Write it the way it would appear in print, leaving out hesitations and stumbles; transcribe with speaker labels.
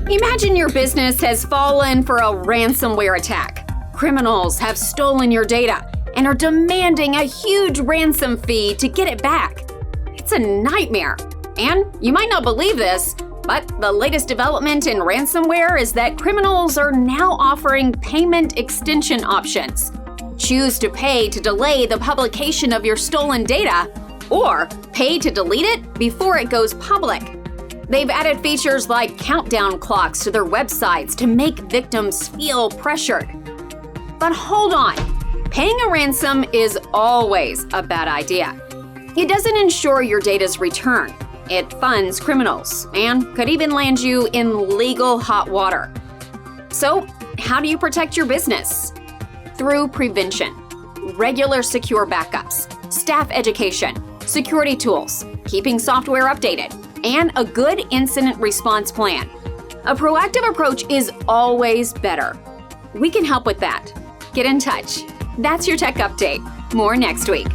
Speaker 1: Imagine your business has fallen for a ransomware attack. Criminals have stolen your data and are demanding a huge ransom fee to get it back. It's a nightmare. And you might not believe this, but the latest development in ransomware is that criminals are now offering payment extension options. Choose to pay to delay the publication of your stolen data, or pay to delete it before it goes public. They've added features like countdown clocks to their websites to make victims feel pressured. But hold on, paying a ransom is always a bad idea. It doesn't ensure your data's return. It funds criminals and could even land you in legal hot water. So, how do you protect your business? Through prevention, regular secure backups, staff education, security tools, keeping software updated, and a good incident response plan. A proactive approach is always better. We can help with that. Get in touch. That's your tech update. More next week.